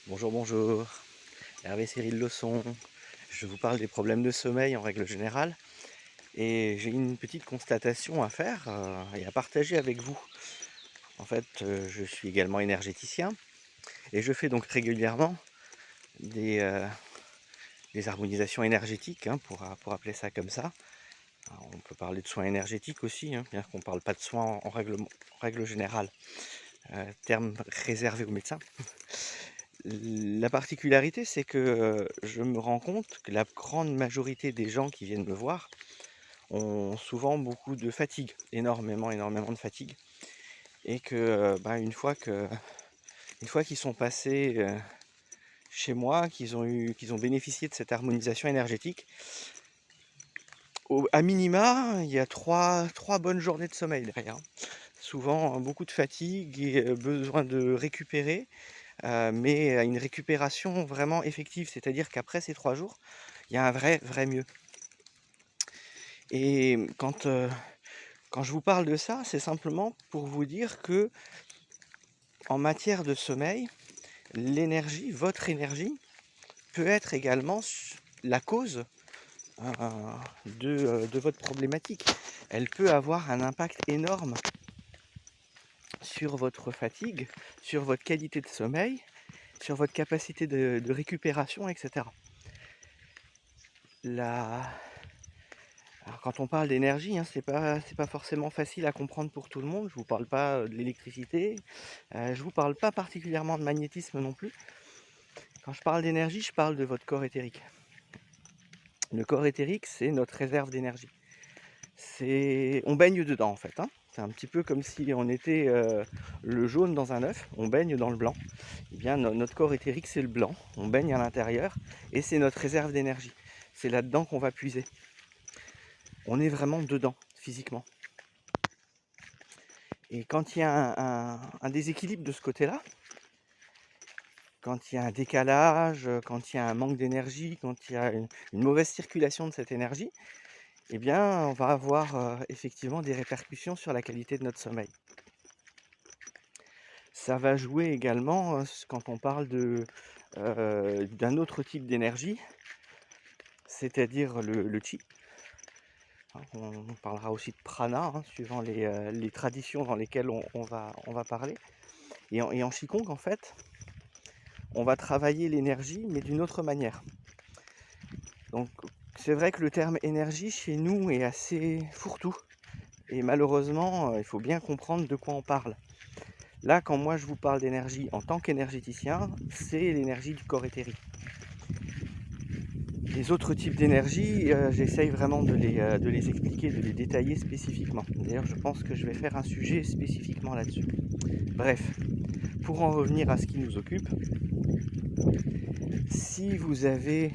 Bonjour, bonjour, Hervé Cyril Leçon. Je vous parle des problèmes de sommeil en règle générale et j'ai une petite constatation à faire et à partager avec vous. En fait, je suis également énergéticien et je fais donc régulièrement des, euh, des harmonisations énergétiques, pour appeler ça comme ça. Alors, on peut parler de soins énergétiques aussi, bien qu'on ne parle pas de soins en règle générale, terme réservé aux médecins. La particularité, c'est que je me rends compte que la grande majorité des gens qui viennent me voir ont souvent beaucoup de fatigue, énormément de fatigue, et que une fois qu'ils sont passés chez moi, qu'ils ont bénéficié de cette harmonisation énergétique, à minima, il y a trois bonnes journées de sommeil derrière. Souvent beaucoup de fatigue et besoin de récupérer, mais à une récupération vraiment effective, c'est-à-dire qu'après ces 3 jours, il y a un vrai mieux. Et quand je vous parle de ça, c'est simplement pour vous dire que en matière de sommeil, l'énergie, votre énergie, peut être également la cause de votre problématique. Elle peut avoir un impact énorme sur votre fatigue, sur votre qualité de sommeil, sur votre capacité de récupération, etc. Alors quand on parle d'énergie, c'est pas forcément facile à comprendre pour tout le monde. Je vous parle pas de l'électricité, je vous parle pas particulièrement de magnétisme non plus. Quand je parle d'énergie, je parle de votre corps éthérique. Le corps éthérique, c'est notre réserve d'énergie. On baigne dedans en fait. C'est un petit peu comme si on était le jaune dans un œuf, on baigne dans le blanc. Eh bien, notre corps éthérique, c'est le blanc, on baigne à l'intérieur et c'est notre réserve d'énergie. C'est là-dedans qu'on va puiser. On est vraiment dedans, physiquement. Et quand il y a un déséquilibre de ce côté-là, quand il y a un décalage, quand il y a un manque d'énergie, quand il y a une mauvaise circulation de cette énergie, eh bien, on va avoir effectivement des répercussions sur la qualité de notre sommeil. Ça va jouer également quand on parle d'un autre type d'énergie, c'est-à-dire le chi. On parlera aussi de prana, suivant les traditions dans lesquelles on va parler. Et en Qigong, en fait, on va travailler l'énergie, mais d'une autre manière. Donc, c'est vrai que le terme énergie, chez nous, est assez fourre-tout. Et malheureusement, il faut bien comprendre de quoi on parle. Là, quand moi je vous parle d'énergie en tant qu'énergéticien, c'est l'énergie du corps éthérique. Les autres types d'énergie, j'essaye vraiment de les expliquer, de les détailler spécifiquement. D'ailleurs, je pense que je vais faire un sujet spécifiquement là-dessus. Bref, pour en revenir à ce qui nous occupe, si vous avez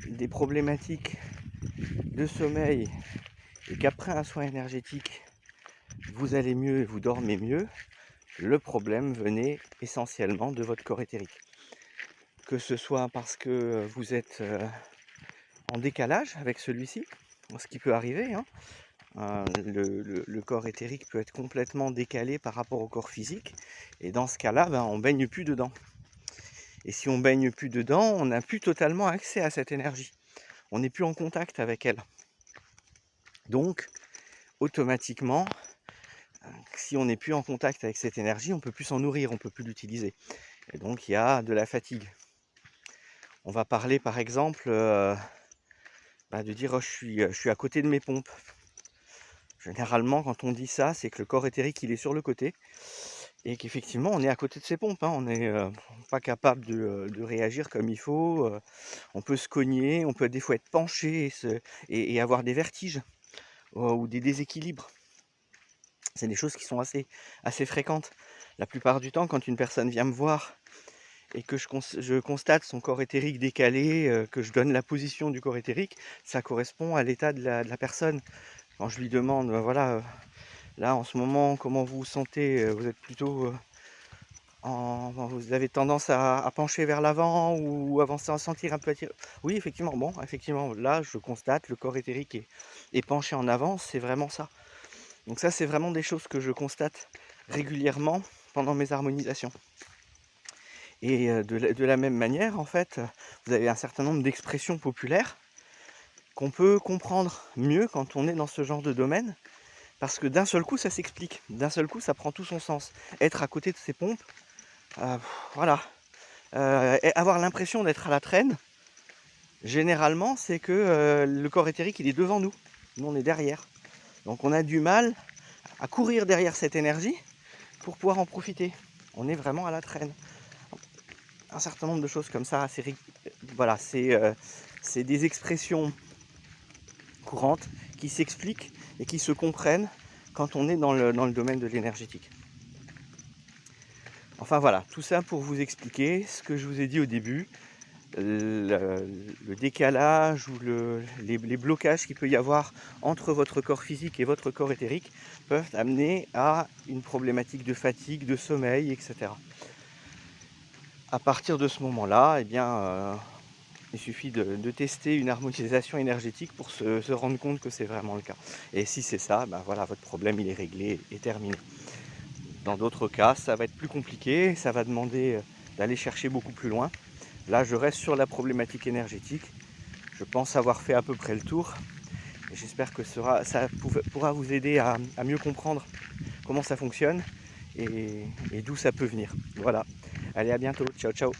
des problématiques de sommeil et qu'après un soin énergétique, vous allez mieux et vous dormez mieux, le problème venait essentiellement de votre corps éthérique. Que ce soit parce que vous êtes en décalage avec celui-ci, ce qui peut arriver, le corps éthérique peut être complètement décalé par rapport au corps physique, et dans ce cas-là, on baigne plus dedans. Et si on baigne plus dedans, on n'a plus totalement accès à cette énergie. On n'est plus en contact avec elle. Donc, automatiquement, si on n'est plus en contact avec cette énergie, on ne peut plus s'en nourrir, on ne peut plus l'utiliser. Et donc, il y a de la fatigue. On va parler par exemple de dire oh, je suis à côté de mes pompes. Généralement, quand on dit ça, c'est que le corps éthérique il est sur le côté et qu'effectivement on est à côté de ses pompes. On n'est pas capable de réagir comme il faut. On peut se cogner, on peut des fois être penché et avoir des vertiges ou des déséquilibres. C'est des choses qui sont assez fréquentes. La plupart du temps, quand une personne vient me voir et que je constate son corps éthérique décalé, que je donne la position du corps éthérique, ça correspond à l'état de la personne. Quand je lui demande, là en ce moment, comment vous vous sentez, vous êtes plutôt vous avez tendance à pencher vers l'avant ou avancer en sentir un peu attiré. Oui, effectivement, là je constate le corps éthérique est penché en avant, c'est vraiment ça. Donc ça, c'est vraiment des choses que je constate régulièrement pendant mes harmonisations. Et de la même manière, en fait, vous avez un certain nombre d'expressions populaires qu'on peut comprendre mieux quand on est dans ce genre de domaine, parce que d'un seul coup, ça s'explique. D'un seul coup, ça prend tout son sens. Être à côté de ces pompes, voilà. Et avoir l'impression d'être à la traîne, généralement, c'est que le corps éthérique, il est devant nous. Nous, on est derrière. Donc on a du mal à courir derrière cette énergie pour pouvoir en profiter. On est vraiment à la traîne. Un certain nombre de choses comme ça, voilà, c'est des expressions courantes qui s'expliquent et qui se comprennent quand on est dans le domaine de l'énergétique. Enfin voilà, tout ça pour vous expliquer ce que je vous ai dit au début, le décalage ou les blocages qu'il peut y avoir entre votre corps physique et votre corps éthérique peuvent amener à une problématique de fatigue, de sommeil, etc. À partir de ce moment-là, eh bien, il suffit de tester une harmonisation énergétique pour se rendre compte que c'est vraiment le cas. Et si c'est ça, ben voilà, votre problème il est réglé et terminé. Dans d'autres cas, ça va être plus compliqué, ça va demander d'aller chercher beaucoup plus loin. Là, je reste sur la problématique énergétique. Je pense avoir fait à peu près le tour. J'espère que ça pourra vous aider à mieux comprendre comment ça fonctionne et d'où ça peut venir. Voilà. Allez, à bientôt. Ciao, ciao.